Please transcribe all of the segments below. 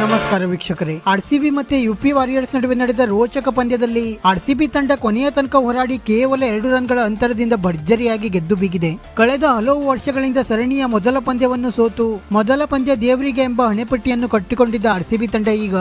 ನಮಸ್ಕಾರ ವೀಕ್ಷಕರೇ. ಆರ್ಸಿಬಿ ಮತ್ತೆ ಯುಪಿ ವಾರಿಯರ್ಸ್ ನಡುವೆ ನಡೆದ ರೋಚಕ ಪಂದ್ಯದಲ್ಲಿ ಆರ್ಸಿಬಿ ತಂಡ ಕೊನೆಯ ತನಕ ಹೋರಾಡಿ ಕೇವಲ 2 ರನ್ಗಳ ಅಂತರದಿಂದ ಭರ್ಜರಿಯಾಗಿ ಗೆದ್ದು ಬೀಗಿದೆ. ಕಳೆದ ಹಲವು ವರ್ಷಗಳಿಂದ ಸರಣಿಯ ಮೊದಲ ಪಂದ್ಯವನ್ನು ಸೋತು ಮೊದಲ ಪಂದ್ಯ ದೇವರಿಗೆ ಎಂಬ ಹಣೆಪಟ್ಟಿಯನ್ನು ಕಟ್ಟಿಕೊಂಡಿದ್ದ ಆರ್ಸಿಬಿ ತಂಡ ಈಗ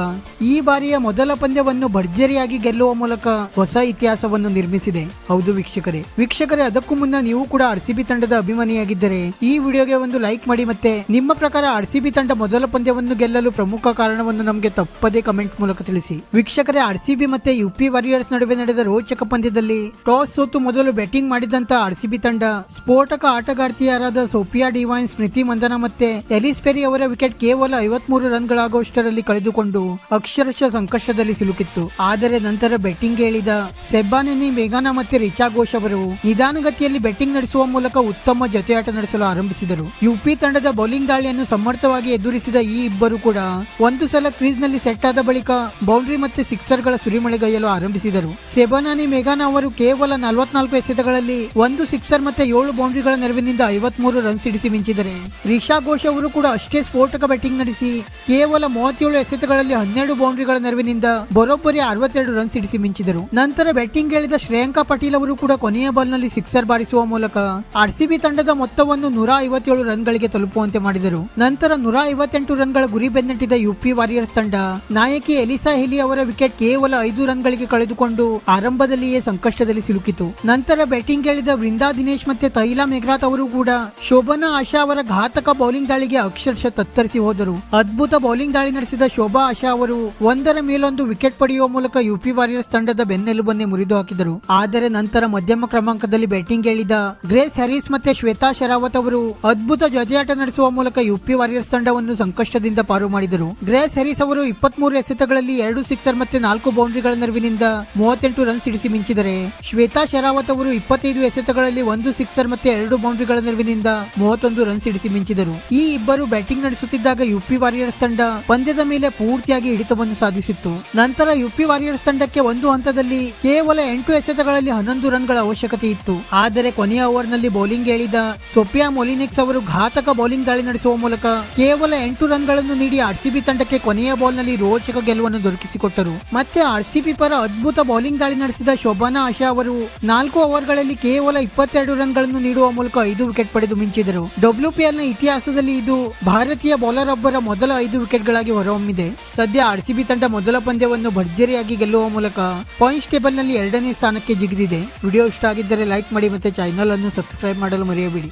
ಈ ಬಾರಿಯ ಮೊದಲ ಪಂದ್ಯವನ್ನು ಭರ್ಜರಿಯಾಗಿ ಗೆಲ್ಲುವ ಮೂಲಕ ಹೊಸ ಇತಿಹಾಸವನ್ನು ನಿರ್ಮಿಸಿದೆ. ಹೌದು ವೀಕ್ಷಕರೇ, ಅದಕ್ಕೂ ಮುನ್ನ ನೀವು ಕೂಡ ಆರ್ಸಿಬಿ ತಂಡದ ಅಭಿಮಾನಿಯಾಗಿದ್ದರೆ ಈ ವಿಡಿಯೋಗೆ ಒಂದು ಲೈಕ್ ಮಾಡಿ. ಮತ್ತೆ ನಿಮ್ಮ ಪ್ರಕಾರ ಆರ್ಸಿಬಿ ತಂಡ ಮೊದಲ ಪಂದ್ಯವನ್ನು ಗೆಲ್ಲಲು ಪ್ರಮುಖ ಕಾರಣವನ್ನು ನಮಗೆ ತಪ್ಪದೇ ಕಮೆಂಟ್ ಮೂಲಕ ತಿಳಿಸಿ. ವೀಕ್ಷಕರೇ, ಆರ್ಸಿಬಿ ಮತ್ತೆ ಯುಪಿ ವಾರಿಯರ್ಸ್ ನಡುವೆ ನಡೆದ ರೋಚಕ ಪಂದ್ಯದಲ್ಲಿ ಟಾಸ್ ಸೋತು ಮೊದಲು ಬ್ಯಾಟಿಂಗ್ ಮಾಡಿದಂತ ಆರ್ಸಿಬಿ ತಂಡ ಸ್ಫೋಟಕ ಆಟಗಾರ್ತಿಯರಾದ ಸೋಫಿಯಾ ಡಿವೈನ್, ಸ್ಮೃತಿ ಮಂದನ ಮತ್ತೆ ಎಲಿಸ್ ಪೆರಿ ಅವರ ವಿಕೆಟ್ ಕೇವಲ 53 ರನ್ಗಳಾಗುವಷ್ಟರಲ್ಲಿ ಕಳೆದುಕೊಂಡು ಅಕ್ಷರಶಃ ಸಂಕಷ್ಟದಲ್ಲಿ ಸಿಲುಕಿತ್ತು. ಆದರೆ ನಂತರ ಬ್ಯಾಟಿಂಗ್ ಇಳಿದ ಸೆಬಾನೆನಿ, ಮೇಘನಾ ಮತ್ತೆ ರಿಚಾ ಘೋಷ್ ಅವರು ನಿಧಾನಗತಿಯಲ್ಲಿ ಬ್ಯಾಟಿಂಗ್ ನಡೆಸುವ ಮೂಲಕ ಉತ್ತಮ ಜೊತೆಯಾಟ ನಡೆಸಲು ಆರಂಭಿಸಿದರು. ಯುಪಿ ತಂಡದ ಬೌಲಿಂಗ್ ದಾಳಿಯನ್ನು ಸಮರ್ಥವಾಗಿ ಎದುರಿಸಿದ ಈ ಇಬ್ಬರು ಕೂಡ ಒಂದು ಸಲ ಕ್ರೀಸ್ ನಲ್ಲಿ ಸೆಟ್ ಆದ ಬಳಿಕ ಬೌಂಡ್ರಿ ಮತ್ತೆ ಸಿಕ್ಸರ್ ಗಳ ಸುರಿಮಳೆಗೈಯಲು ಆರಂಭಿಸಿದರು. ಸೆಬಾನಾನಿ, ಮೇಘನಾ ಅವರು ಕೇವಲ 44 ಎಸೆತಗಳಲ್ಲಿ 1 ಸಿಕ್ಸರ್ ಮತ್ತೆ 7 ಬೌಂಡ್ರಿಗಳ ನೆರವಿನಿಂದ 53 ರನ್ ಸಿಡಿಸಿ ಮಿಂಚಿದರೆ ರಿಷಾ ಘೋಷ್ ಅವರು ಕೂಡ ಅಷ್ಟೇ ಸ್ಫೋಟಕ ಬ್ಯಾಟಿಂಗ್ ನಡೆಸಿ ಕೇವಲ 37 ಎಸೆತಗಳಲ್ಲಿ 12 ಬೌಂಡ್ರಿಗಳ ನೆರವಿನಿಂದ ಬರೋಬ್ಬರಿ 62 ರನ್ ಸಿಡಿಸಿ ಮಿಂಚಿದರು. ನಂತರ ಬ್ಯಾಟಿಂಗ್ ಇಳಿದ ಶ್ರೇಯಾಂಕಾ ಪಟೇಲ್ ಅವರು ಕೂಡ ಕೊನೆಯ ಬಾಲ್ ನಲ್ಲಿ ಸಿಕ್ಸರ್ ಬಾರಿಸುವ ಮೂಲಕ ಆರ್ಸಿಬಿ ತಂಡದ ಮೊತ್ತವನ್ನು 157 ರನ್ಗಳಿಗೆ ತಲುಪುವಂತೆ ಮಾಡಿದರು. ನಂತರ 158 ರನ್ಗಳ ಗುರಿ ಬೆನ್ನಟ್ಟಿದ ಯುಪಿ ವಾರಿಯರ್ಸ್ ತಂಡ ನಾಯಕಿ ಎಲಿಸಾ ಹೆಲಿ ಅವರ ವಿಕೆಟ್ ಕೇವಲ 5 ರನ್ಗಳಿಗೆ ಕಳೆದುಕೊಂಡು ಆರಂಭದಲ್ಲಿಯೇ ಸಂಕಷ್ಟದಲ್ಲಿ ಸಿಲುಕಿತು. ನಂತರ ಬ್ಯಾಟಿಂಗ್ ಇಳಿದ ವೃಂದಾ ದಿನೇಶ್ ಮತ್ತೆ ತೈಲಾ ಮೆಹ್ರಾತ್ ಅವರು ಕೂಡ ಶೋಭನಾ ಆಶಾ ಅವರ ಘಾತಕ ಬೌಲಿಂಗ್ ದಾಳಿಗೆ ಅಕ್ಷರಶಃ ತತ್ತರಿಸಿ ಹೋದರು. ಅದ್ಭುತ ಬೌಲಿಂಗ್ ದಾಳಿ ನಡೆಸಿದ ಶೋಭಾ ಆಶಾ ಅವರು ಒಂದರ ಮೇಲೊಂದು ವಿಕೆಟ್ ಪಡೆಯುವ ಮೂಲಕ ಯುಪಿ ವಾರಿಯರ್ಸ್ ತಂಡದ ಬೆನ್ನೆಲುಬನ್ನೇ ಮುರಿದು ಹಾಕಿದರು. ಆದರೆ ನಂತರ ಮಧ್ಯಮ ಕ್ರಮಾಂಕದಲ್ಲಿ ಬ್ಯಾಟಿಂಗ್ ಇಳಿದ ಗ್ರೇಸ್ ಹ್ಯಾರಿಸ್ ಮತ್ತೆ ಶ್ವೇತಾ ಶರಾವತ್ ಅವರು ಅದ್ಭುತ ಜೊತೆಯಾಟ ನಡೆಸುವ ಮೂಲಕ ಯುಪಿ ವಾರಿಯರ್ಸ್ ತಂಡವನ್ನು ಸಂಕಷ್ಟದಿಂದ ಪಾರು ಮಾಡಿದರು. ಗ್ರೇಸ್ ಹ್ಯಾರಿಸ್ ಅವರು 23 ಎಸೆತಗಳಲ್ಲಿ 2 ಸಿಕ್ಸರ್ ಮತ್ತೆ 4 ಬೌಂಡ್ರಿಗಳ ನೆರವಿನಿಂದ 38 ರನ್ ಸಿಡಿಸಿ ಮಿಂಚಿದರೆ ಶ್ವೇತಾ ಶರಾವತ್ ಅವರು 25 ಎಸೆತಗಳಲ್ಲಿ 1 ಸಿಕ್ಸರ್ ಮತ್ತೆ 2 ಬೌಂಡ್ರಿಗಳ ನೆರವಿನಿಂದ 31 ರನ್ ಸಿಡಿಸಿ ಮಿಂಚಿದರು. ಈ ಇಬ್ಬರು ಬ್ಯಾಟಿಂಗ್ ನಡೆಸುತ್ತಿದ್ದಾಗ ಯುಪಿ ವಾರಿಯರ್ಸ್ ತಂಡ ಪಂದ್ಯದ ಮೇಲೆ ಪೂರ್ತಿಯಾಗಿ ಹಿಡಿತವನ್ನು ಸಾಧಿಸಿತ್ತು. ನಂತರ ಯುಪಿ ವಾರಿಯರ್ಸ್ ತಂಡಕ್ಕೆ ಒಂದು ಹಂತದಲ್ಲಿ ಕೇವಲ 8 ಎಸೆತಗಳಲ್ಲಿ 11 ರನ್ಗಳ ಅವಶ್ಯಕತೆ ಇತ್ತು. ಆದರೆ ಕೊನೆಯ ಓವರ್ ನಲ್ಲಿ ಬೌಲಿಂಗ್ ಇಳಿದ ಸೋಫಿಯಾ ಮೊಲಿನೆಕ್ಸ್ ಅವರು ಘಾತಕ ಬೌಲಿಂಗ್ ದಾಳಿ ನಡೆಸುವ ಮೂಲಕ ಕೇವಲ 8 ರನ್ಗಳನ್ನು ನೀಡಿ ಆರ್ಸಿಬಿ ತಂಡಕ್ಕೆ ಕೊನೆಯ ಬಾಲ್ ನಲ್ಲಿ ರೋಚಕ ಗೆಲುವನ್ನು ದೊರಕಿಸಿಕೊಟ್ಟರು. ಮತ್ತೆ ಆರ್ಸಿಬಿ ಪರ ಅದ್ಭುತ ಬೌಲಿಂಗ್ ದಾಳಿ ನಡೆಸಿದ ಶೋಭನಾ ಆಶಾ ಅವರು 4 ಓವರ್ಗಳಲ್ಲಿ ಕೇವಲ 22 ರನ್ಗಳನ್ನು ನೀಡುವ ಮೂಲಕ 5 ವಿಕೆಟ್ ಪಡೆದು ಮಿಂಚಿದರು. WPL ನ ಇತಿಹಾಸದಲ್ಲಿ ಇದು ಭಾರತೀಯ ಬೌಲರ್ ಒಬ್ಬರ ಮೊದಲ 5 ವಿಕೆಟ್ಗಳಾಗಿ ಹೊರಹೊಮ್ಮಿದೆ. ಸದ್ಯ ಆರ್ಸಿಬಿ ತಂಡ ಮೊದಲ ಪಂದ್ಯವನ್ನು ಭರ್ಜರಿಯಾಗಿ ಗೆಲ್ಲುವ ಮೂಲಕ ಪಾಯಿಂಟ್ಸ್ ಟೇಬಲ್ ನಲ್ಲಿ 2ನೇ ಸ್ಥಾನಕ್ಕೆ ಜಿಗಿದಿದೆ. ವಿಡಿಯೋ ಇಷ್ಟ ಆಗಿದ್ದರೆ ಲೈಕ್ ಮಾಡಿ ಮತ್ತೆ ಚಾನೆಲ್ ಅನ್ನು ಸಬ್ಸ್ಕ್ರೈಬ್ ಮಾಡಲು ಮರೆಯಬೇಡಿ.